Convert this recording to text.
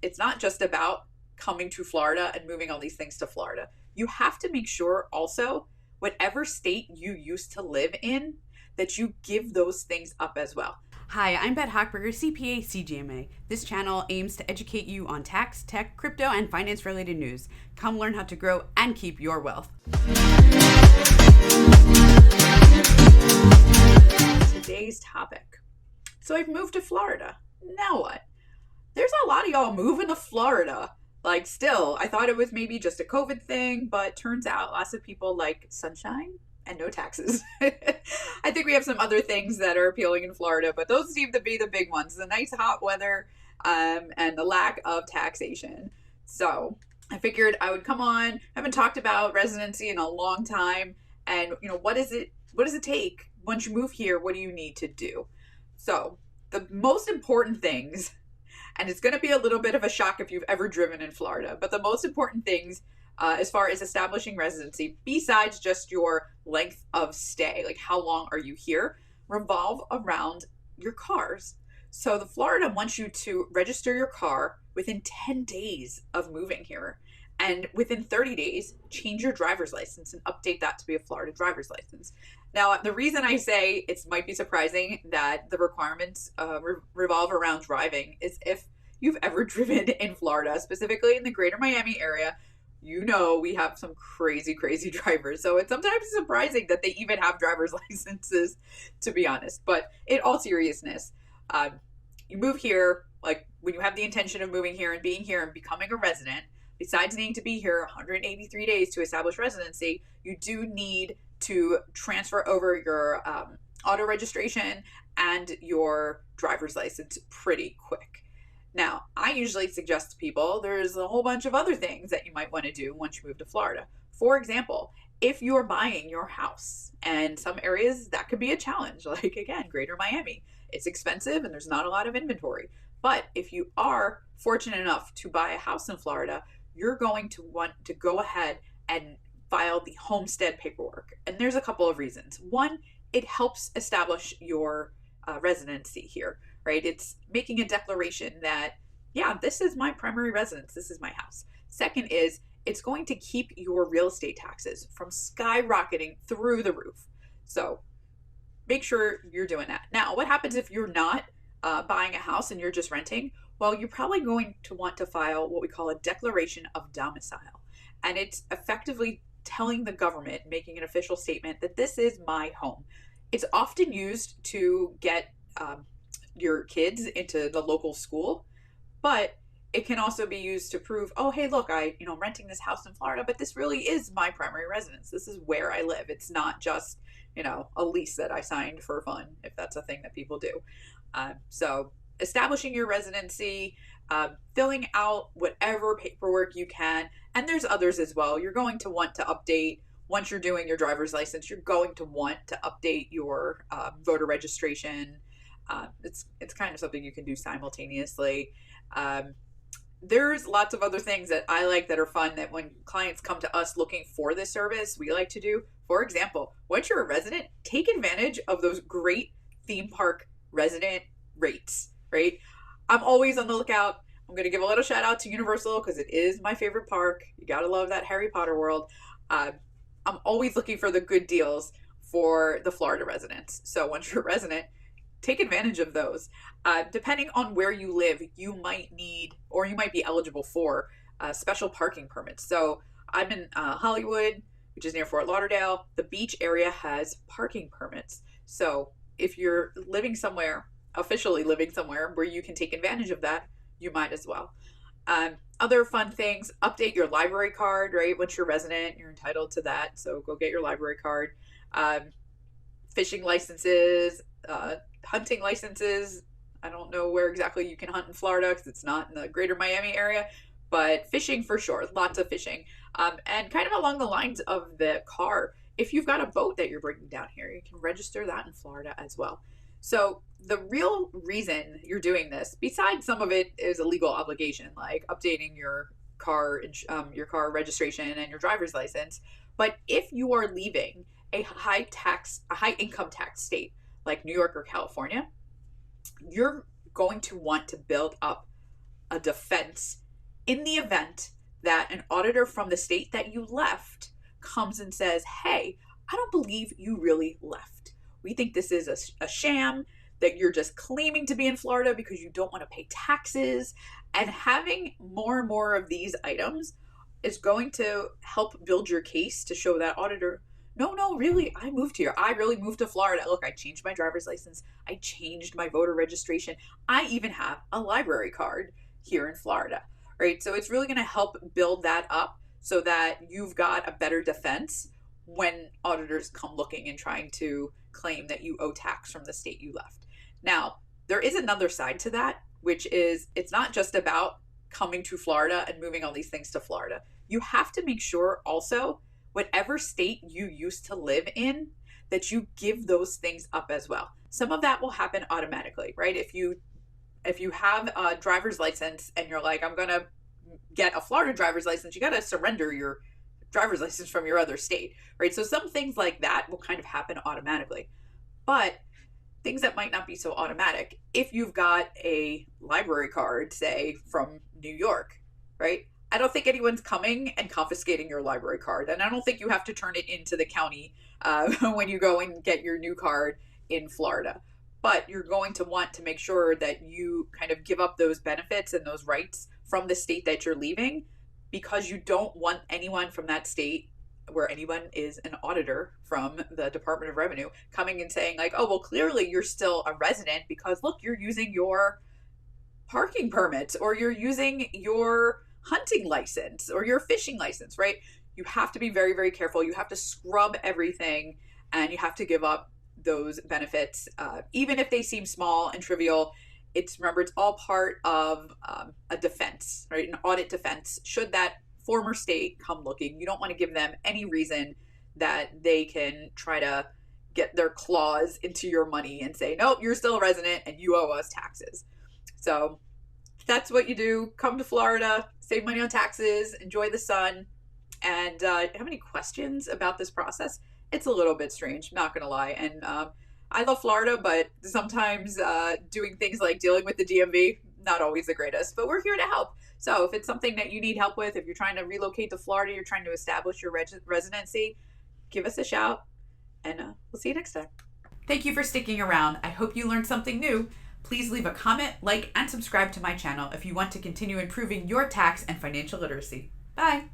it's not just about coming to Florida and moving all these things to Florida. You have to make sure also, whatever state you used to live in, that you give those things up as well. Hi, I'm Bette Hochberger, CPA, CGMA. This channel aims to educate you on tax, tech, crypto, and finance related news. Come learn how to grow and keep your wealth. Today's topic. So I've moved to Florida. Now what? There's a lot of y'all moving to Florida. Like, still, I thought it was maybe just a COVID thing, but turns out lots of people like sunshine and no taxes. I think we have some other things that are appealing in Florida, but those seem to be the big ones: the nice hot weather, and the lack of taxation. So I figured I would come on. I haven't talked about residency in a long time, and what does it take once you move here? What do you need to do? So the most important things, and it's going to be a little bit of a shock if you've ever driven in Florida, but the most important things as far as establishing residency, besides just your length of stay, like how long are you here, revolve around your cars. So the Florida wants you to register your car within 10 days of moving here. And within 30 days, change your driver's license and update that to be a Florida driver's license. Now, the reason I say it might be surprising that the requirements revolve around driving is if you've ever driven in Florida, specifically in the greater Miami area, we have some crazy, crazy drivers. So it's sometimes surprising that they even have driver's licenses, to be honest. But in all seriousness, you move here, like when you have the intention of moving here and being here and becoming a resident, besides needing to be here 183 days to establish residency, you do need to transfer over your auto registration and your driver's license pretty quick. Now, I usually suggest to people there's a whole bunch of other things that you might want to do once you move to Florida. For example, if you're buying your house, and some areas that could be a challenge, like again, greater Miami. It's expensive and there's not a lot of inventory. But if you are fortunate enough to buy a house in Florida, you're going to want to go ahead and file the homestead paperwork. And there's a couple of reasons. One, it helps establish your residency here, right? It's making a declaration that, yeah, this is my primary residence. This is my house. Second is it's going to keep your real estate taxes from skyrocketing through the roof. So make sure you're doing that. Now, what happens if you're not buying a house and you're just renting? Well, you're probably going to want to file what we call a declaration of domicile. And it's effectively telling the government, making an official statement that this is my home. It's often used to get your kids into the local school, but it can also be used to prove, oh, hey, look, I'm renting this house in Florida, but this really is my primary residence. This is where I live. It's not just, a lease that I signed for fun, if that's a thing that people do. So establishing your residency, filling out whatever paperwork you can, and there's others as well. You're going to want to update, once you're doing your driver's license, you're going to want to update your voter registration. It's kind of something you can do simultaneously. There's lots of other things that I like that are fun that when clients come to us looking for this service, we like to do. For example, once you're a resident, take advantage of those great theme park resident rates, right? I'm always on the lookout. I'm going to give a little shout out to Universal because it is my favorite park. You got to love that Harry Potter world. I'm always looking for the good deals for the Florida residents. So once you're a resident, take advantage of those. Depending on where you live, you might need, or you might be eligible for special parking permits. So I'm in Hollywood, which is near Fort Lauderdale. The beach area has parking permits. So if you're living somewhere, officially living somewhere where you can take advantage of that, you might as well. Other fun things, update your library card, right? Once you're a resident, you're entitled to that. So go get your library card. Fishing licenses, hunting licenses. I don't know where exactly you can hunt in Florida because it's not in the greater Miami area, but fishing for sure, lots of fishing. And kind of along the lines of the car, if you've got a boat that you're bringing down here, you can register that in Florida as well. So the real reason you're doing this, besides some of it is a legal obligation, like updating your car registration and your driver's license, but if you are leaving a high income tax state like New York or California, you're going to want to build up a defense in the event that an auditor from the state that you left comes and says, hey, I don't believe you really left. We think this is a sham, that you're just claiming to be in Florida because you don't want to pay taxes. And having more and more of these items is going to help build your case to show that auditor, no, really, I moved here. I really moved to Florida. Look, I changed my driver's license. I changed my voter registration. I even have a library card here in Florida, right? So it's really going to help build that up so that you've got a better defense when auditors come looking and trying to claim that you owe tax from the state you left. Now, there is another side to that, which is it's not just about coming to Florida and moving all these things to Florida. You have to make sure also, whatever state you used to live in, that you give those things up as well. Some of that will happen automatically, right? If you have a driver's license and you're like, I'm going to get a Florida driver's license, you got to surrender your driver's license from your other state, right? So some things like that will kind of happen automatically. But things that might not be so automatic, if you've got a library card, say, from New York, right? I don't think anyone's coming and confiscating your library card. And I don't think you have to turn it into the county when you go and get your new card in Florida. But you're going to want to make sure that you kind of give up those benefits and those rights from the state that you're leaving, because you don't want anyone from that state where anyone is an auditor from the Department of Revenue coming and saying like, oh, well, clearly you're still a resident because look, you're using your parking permits or you're using your hunting license or your fishing license, right? You have to be very, very careful. You have to scrub everything and you have to give up those benefits, even if they seem small and trivial. Remember, it's all part of a defense, right? An audit defense. Should that former state come looking, you don't want to give them any reason that they can try to get their claws into your money and say, nope, you're still a resident and you owe us taxes. So that's what you do. Come to Florida, save money on taxes, enjoy the sun. And have any questions about this process? It's a little bit strange, not going to lie. And I love Florida, but sometimes doing things like dealing with the DMV, not always the greatest, but we're here to help. So if it's something that you need help with, if you're trying to relocate to Florida, you're trying to establish your residency, give us a shout, and we'll see you next time. Thank you for sticking around. I hope you learned something new. Please leave a comment, like, and subscribe to my channel if you want to continue improving your tax and financial literacy. Bye.